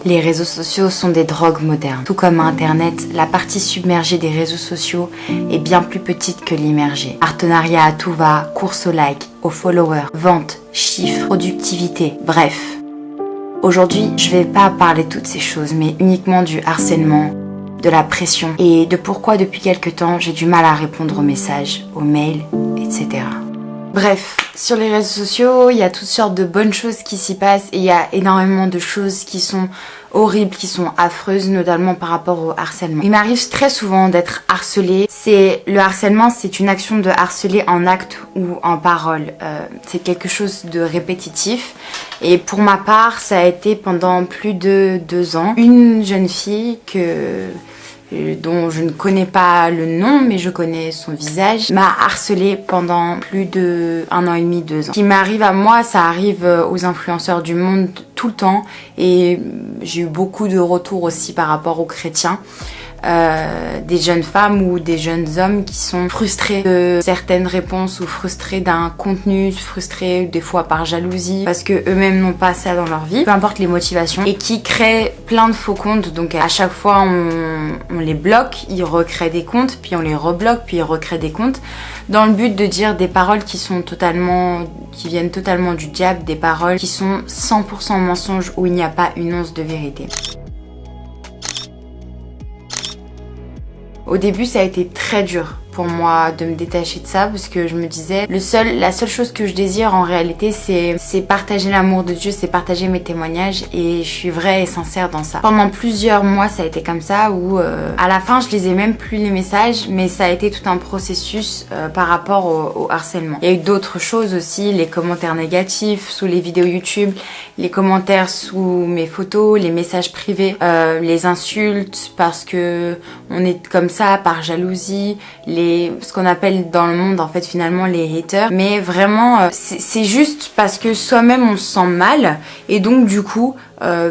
Les réseaux sociaux sont des drogues modernes. Tout comme Internet, la partie submergée des réseaux sociaux est bien plus petite que l'immergée. Partenariat à tout va, course aux likes, aux followers, ventes, chiffres, productivité, bref. Aujourd'hui, je vais pas parler de toutes ces choses, mais uniquement du harcèlement, de la pression et de pourquoi depuis quelque temps j'ai du mal à répondre aux messages, aux mails, etc. Bref, sur les réseaux sociaux, il y a toutes sortes de bonnes choses qui s'y passent et il y a énormément de choses qui sont horribles, qui sont affreuses, notamment par rapport au harcèlement. Il m'arrive très souvent d'être harcelée. Le harcèlement, c'est une action de harceler en acte ou en parole. C'est quelque chose de répétitif. Et pour ma part, ça a été pendant plus de 2 ans. Une jeune fille dont je ne connais pas le nom, mais je connais son visage, m'a harcelée pendant plus de 1 an et demi, 2 ans. Ce qui m'arrive à moi, ça arrive aux influenceurs du monde tout le temps, et j'ai eu beaucoup de retours aussi par rapport aux chrétiens. Des jeunes femmes ou des jeunes hommes qui sont frustrés de certaines réponses ou frustrés d'un contenu, frustrés des fois par jalousie parce que eux-mêmes n'ont pas ça dans leur vie, peu importe les motivations, et qui créent plein de faux comptes. Donc à chaque fois on les bloque, ils recréent des comptes, puis on les rebloque, puis ils recréent des comptes dans le but de dire des paroles qui viennent totalement du diable, des paroles qui sont 100% mensonges où il n'y a pas une once de vérité. Au début, ça a été très dur pour moi de me détacher de ça parce que je me disais la seule chose que je désire en réalité c'est partager l'amour de Dieu, c'est partager mes témoignages, et je suis vraie et sincère dans ça. Pendant plusieurs mois ça a été comme ça où à la fin je lisais même plus les messages, mais ça a été tout un processus par rapport au harcèlement. Il y a eu d'autres choses aussi, les commentaires négatifs sous les vidéos YouTube, les commentaires sous mes photos, les messages privés, les insultes parce que on est comme ça par jalousie, ce qu'on appelle dans le monde en fait finalement les haters, mais vraiment c'est juste parce que soi-même on se sent mal, et donc du coup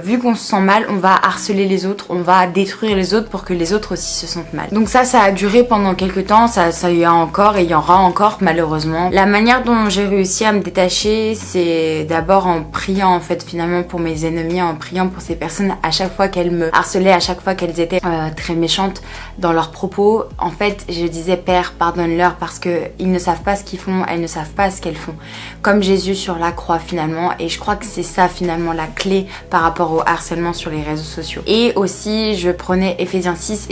vu qu'on se sent mal, on va harceler les autres, on va détruire les autres pour que les autres aussi se sentent mal. Donc ça a duré pendant quelques temps, ça y a encore et il y aura encore malheureusement. La manière dont j'ai réussi à me détacher, c'est d'abord en priant en fait finalement pour mes ennemis, en priant pour ces personnes à chaque fois qu'elles me harcelaient, à chaque fois qu'elles étaient très méchantes dans leurs propos. En fait, je disais Père, pardonne-leur parce que ils ne savent pas ce qu'ils font, elles ne savent pas ce qu'elles font. Comme Jésus sur la croix finalement, et je crois que c'est ça finalement la clé par rapport au harcèlement sur les réseaux sociaux. Et aussi je prenais Ephésiens 6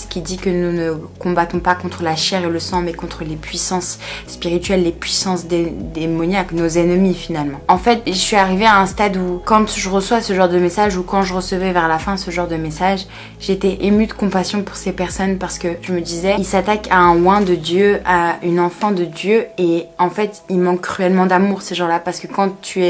qui dit que nous ne combattons pas contre la chair et le sang, mais contre les puissances spirituelles, les puissances démoniaques, nos ennemis finalement. En fait, je suis arrivée à un stade où quand je reçois ce genre de message, ou quand je recevais vers la fin ce genre de message, j'étais émue de compassion pour ces personnes parce que je me disais, ils s'attaquent à un oint de Dieu, à une enfant de Dieu, et en fait ils manquent cruellement d'amour ces gens-là, parce que quand tu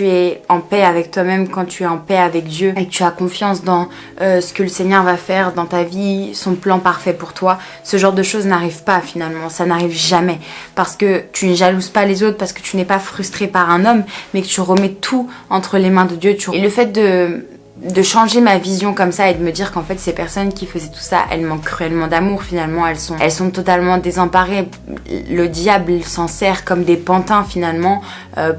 es en paix avec toi-même, quand tu es en paix avec Dieu et que tu as confiance dans ce que le Seigneur va faire dans ta vie, son plan parfait pour toi, ce genre de choses n'arrive pas finalement, ça n'arrive jamais, parce que tu ne jalouses pas les autres, parce que tu n'es pas frustré par un homme, mais que tu remets tout entre les mains de Dieu. Et le fait de changer ma vision comme ça et de me dire qu'en fait ces personnes qui faisaient tout ça, elles manquent cruellement d'amour finalement, elles sont totalement désemparées. Le diable s'en sert comme des pantins finalement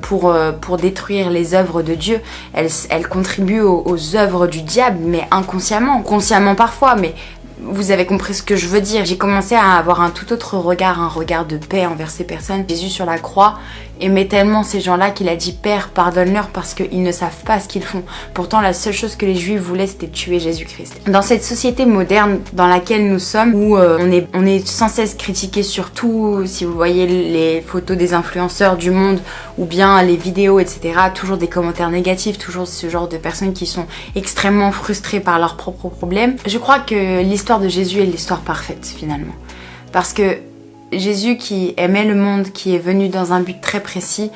pour détruire les œuvres de Dieu. Elles contribuent aux œuvres du diable, mais inconsciemment, consciemment parfois, mais vous avez compris ce que je veux dire. J'ai commencé à avoir un tout autre regard, un regard de paix envers ces personnes. Jésus sur la croix aimait tellement ces gens-là qu'il a dit Père, pardonne-leur parce qu'ils ne savent pas ce qu'ils font. Pourtant, la seule chose que les Juifs voulaient, c'était tuer Jésus-Christ. Dans cette société moderne dans laquelle nous sommes, où on est sans cesse critiqué sur tout, si vous voyez les photos des influenceurs du monde ou bien les vidéos, etc., toujours des commentaires négatifs, toujours ce genre de personnes qui sont extrêmement frustrées par leurs propres problèmes. Je crois que l'histoire de Jésus est l'histoire parfaite finalement. Parce que Jésus, qui aimait le monde, qui est venu dans un but très précis,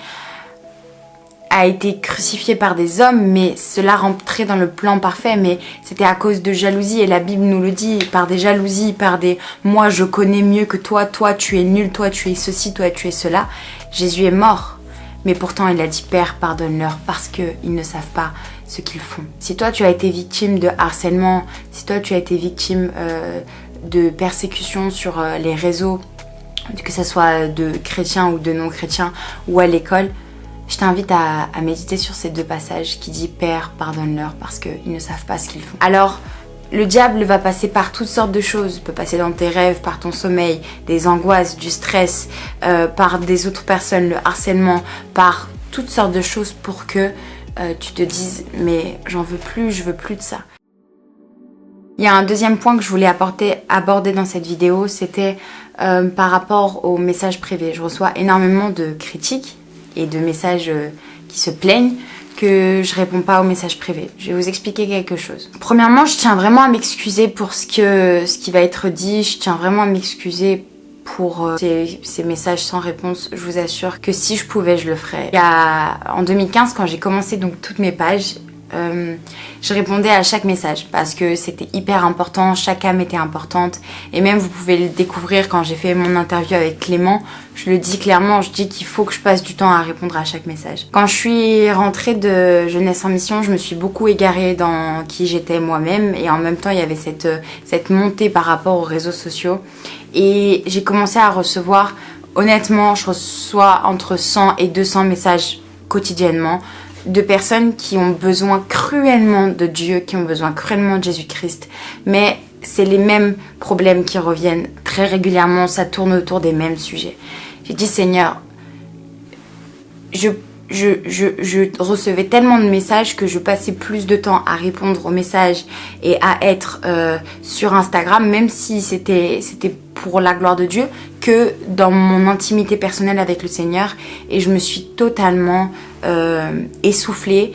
a été crucifié par des hommes, mais cela rentrait dans le plan parfait, mais c'était à cause de jalousie, et la Bible nous le dit, par des jalousies, par des « moi je connais mieux que toi, toi tu es nul, toi tu es ceci, toi tu es cela », Jésus est mort. Mais pourtant il a dit « Père, pardonne-leur parce qu'ils ne savent pas ce qu'ils font ». Si toi tu as été victime de harcèlement, si toi tu as été victime de persécution sur les réseaux, que ce soit de chrétiens ou de non-chrétiens ou à l'école, Je t'invite à méditer sur ces 2 passages qui dit « Père, pardonne-leur parce qu'ils ne savent pas ce qu'ils font ». Alors, le diable va passer par toutes sortes de choses. Il peut passer dans tes rêves, par ton sommeil, des angoisses, du stress, par des autres personnes, le harcèlement, par toutes sortes de choses pour que tu te dises « Mais j'en veux plus, je veux plus de ça ». Il y a un deuxième point que je voulais aborder dans cette vidéo, c'était par rapport aux messages privés. Je reçois énormément de critiques et de messages qui se plaignent que je réponds pas aux messages privés. Je vais vous expliquer quelque chose. Premièrement, je tiens vraiment à m'excuser pour ce qui va être dit. Je tiens vraiment à m'excuser pour ces messages sans réponse. Je vous assure que si je pouvais, je le ferais. En 2015, quand j'ai commencé donc toutes mes pages, je répondais à chaque message parce que c'était hyper important, chaque âme était importante et même vous pouvez le découvrir quand j'ai fait mon interview avec Clément, je le dis clairement, je dis qu'il faut que je passe du temps à répondre à chaque message. Quand je suis rentrée de Jeunesse en Mission, je me suis beaucoup égarée dans qui j'étais moi-même et en même temps il y avait cette montée par rapport aux réseaux sociaux et j'ai commencé à recevoir, honnêtement je reçois entre 100 et 200 messages quotidiennement de personnes qui ont besoin cruellement de Dieu, qui ont besoin cruellement de Jésus-Christ. Mais c'est les mêmes problèmes qui reviennent très régulièrement, ça tourne autour des mêmes sujets. J'ai dit, Seigneur, je recevais tellement de messages que je passais plus de temps à répondre aux messages et à être sur Instagram, même si c'était pour la gloire de Dieu, que dans mon intimité personnelle avec le Seigneur. Et je me suis totalement essoufflée.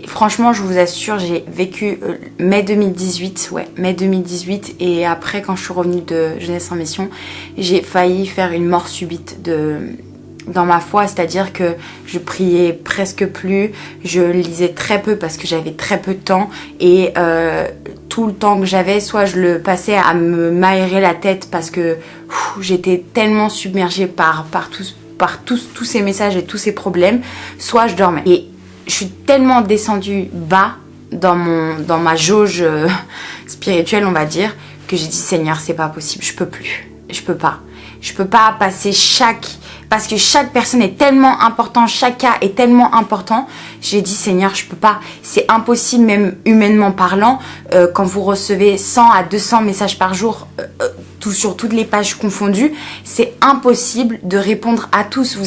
Franchement, je vous assure, j'ai vécu mai 2018, et après, quand je suis revenue de Jeunesse en Mission, j'ai failli faire une mort subite dans ma foi, c'est-à-dire que je priais presque plus, je lisais très peu parce que j'avais très peu de temps et tout le temps que j'avais, soit je le passais à m'aérer la tête parce que j'étais tellement submergée par tous ces messages et tous ces problèmes, soit je dormais. Et je suis tellement descendue bas dans ma jauge spirituelle, on va dire, que j'ai dit Seigneur, c'est pas possible, je peux plus, je peux pas passer parce que chaque personne est tellement important, chaque cas est tellement important. J'ai dit Seigneur, je peux pas, c'est impossible même humainement parlant, quand vous recevez 100 à 200 messages par jour, sur toutes les pages confondues, c'est impossible de répondre à tous.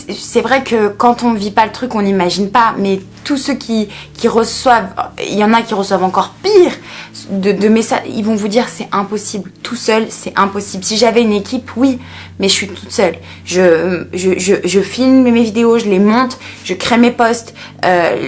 C'est vrai que quand on vit pas le truc, on n'imagine pas, mais tous ceux qui reçoivent, il y en a qui reçoivent encore pire de messages, ils vont vous dire c'est impossible, tout seul c'est impossible. Si j'avais une équipe, oui, mais je suis toute seule. Je filme mes vidéos, je les monte, je crée mes posts.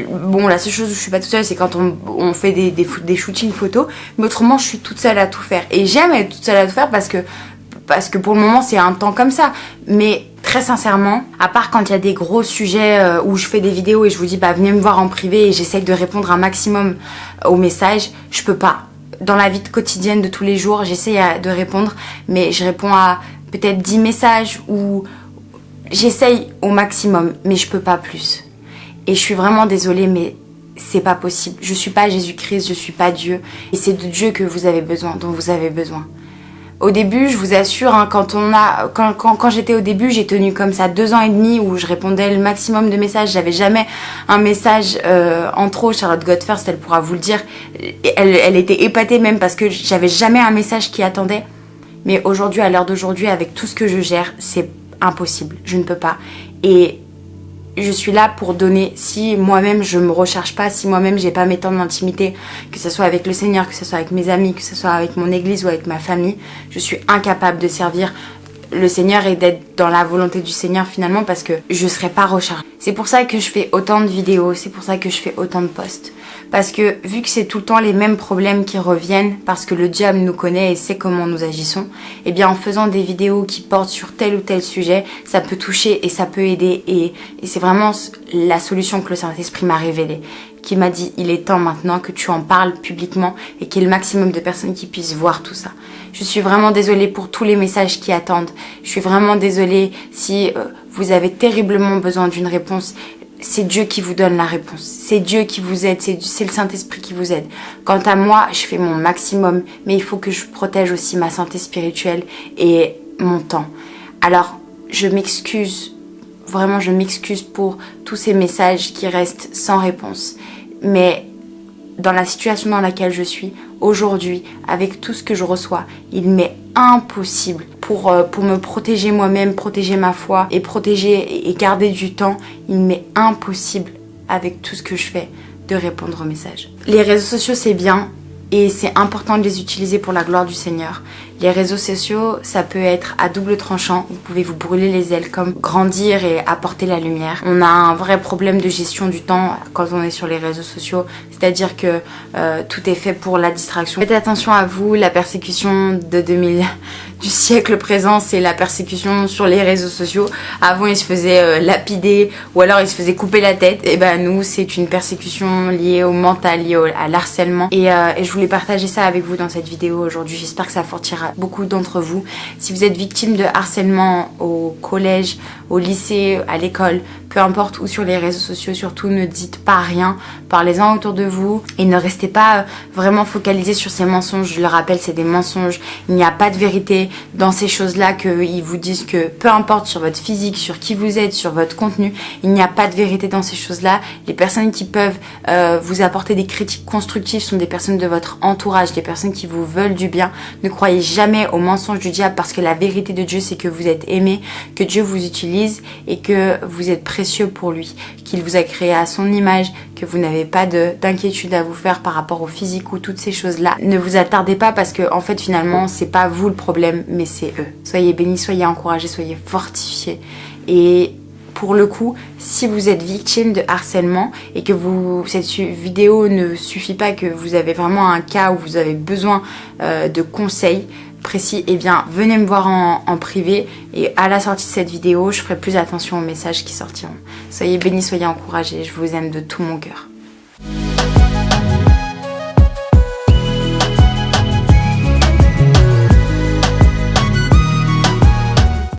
Bon, la seule chose où je suis pas toute seule, c'est quand on fait des shootings photos, mais autrement je suis toute seule à tout faire. Et j'aime être toute seule à tout faire parce que pour le moment c'est un temps comme ça. Mais très sincèrement, à part quand il y a des gros sujets où je fais des vidéos et je vous dis bah venez me voir en privé et j'essaye de répondre un maximum aux messages, je peux pas. Dans la vie quotidienne de tous les jours, j'essaye de répondre, mais je réponds à peut-être 10 messages ou j'essaye au maximum, mais je peux pas plus. Et je suis vraiment désolée, mais c'est pas possible. Je suis pas Jésus-Christ, je suis pas Dieu. Et c'est de Dieu que vous avez besoin, dont vous avez besoin. Au début, je vous assure, hein, quand j'étais au début, j'ai tenu comme ça 2 ans et demi où je répondais le maximum de messages. J'avais jamais un message en trop. Charlotte Godfirst, elle pourra vous le dire. Elle était épatée même parce que j'avais jamais un message qui attendait. Mais aujourd'hui, à l'heure d'aujourd'hui, avec tout ce que je gère, c'est impossible. Je ne peux pas. Et je suis là pour donner. Si moi-même je me recharge pas, si moi-même j'ai pas mes temps d'intimité, que ce soit avec le Seigneur, que ce soit avec mes amis, que ce soit avec mon église ou avec ma famille, je suis incapable de servir le Seigneur et d'être dans la volonté du Seigneur finalement parce que je serai pas rechargée. C'est pour ça que je fais autant de vidéos, c'est pour ça que je fais autant de posts. Parce que vu que c'est tout le temps les mêmes problèmes qui reviennent, parce que le diable nous connaît et sait comment nous agissons, et bien en faisant des vidéos qui portent sur tel ou tel sujet, ça peut toucher et ça peut aider. Et c'est vraiment la solution que le Saint-Esprit m'a révélée, qui m'a dit il est temps maintenant que tu en parles publiquement et qu'il y ait le maximum de personnes qui puissent voir tout ça. Je suis vraiment désolée pour tous les messages qui attendent. Je suis vraiment désolée si vous avez terriblement besoin d'une réponse. C'est Dieu qui vous donne la réponse. C'est Dieu qui vous aide. C'est le Saint-Esprit qui vous aide. Quant à moi, je fais mon maximum. Mais il faut que je protège aussi ma santé spirituelle et mon temps. Alors, je m'excuse vraiment je m'excuse pour tous ces messages qui restent sans réponse. Mais dans la situation dans laquelle je suis aujourd'hui, avec tout ce que je reçois, il m'est impossible pour me protéger moi-même, protéger ma foi et protéger et garder du temps, il m'est impossible avec tout ce que je fais de répondre aux messages. Les réseaux sociaux c'est bien et c'est important de les utiliser pour la gloire du Seigneur. Les réseaux sociaux, ça peut être à double tranchant. Vous pouvez vous brûler les ailes comme grandir et apporter la lumière. On a un vrai problème de gestion du temps quand on est sur les réseaux sociaux. C'est-à-dire que tout est fait pour la distraction. Faites attention à vous, la persécution du siècle présent, c'est la persécution sur les réseaux sociaux. Avant, ils se faisaient lapider ou alors ils se faisaient couper la tête. Et ben nous, c'est une persécution liée au mental, liée à l'harcèlement. Et je voulais partager ça avec vous dans cette vidéo aujourd'hui. J'espère que ça fortira beaucoup d'entre vous. Si vous êtes victime de harcèlement au collège, au lycée, à l'école, peu importe, ou sur les réseaux sociaux, surtout ne dites pas rien, parlez-en autour de vous et ne restez pas vraiment focalisés sur ces mensonges. Je le rappelle, c'est des mensonges, il n'y a pas de vérité dans ces choses-là, qu'ils vous disent que peu importe sur votre physique, sur qui vous êtes, sur votre contenu, il n'y a pas de vérité dans ces choses-là. Les personnes qui peuvent vous apporter des critiques constructives sont des personnes de votre entourage, des personnes qui vous veulent du bien. Ne croyez jamais aux mensonges du diable, parce que la vérité de Dieu, c'est que vous êtes aimé, que Dieu vous utilise et que vous êtes précieux pour lui, qu'il vous a créé à son image, que vous n'avez pas d'inquiétude à vous faire par rapport au physique ou toutes ces choses-là. Ne vous attardez pas, parce que en fait finalement c'est pas vous le problème, mais c'est eux. Soyez bénis, soyez encouragés, soyez fortifiés. Et pour le coup, si vous êtes victime de harcèlement et que cette vidéo ne suffit pas, que vous avez vraiment un cas où vous avez besoin de conseils précis, eh bien venez me voir en privé et à la sortie de cette vidéo, je ferai plus attention aux messages qui sortiront. Soyez bénis, soyez encouragés, je vous aime de tout mon cœur.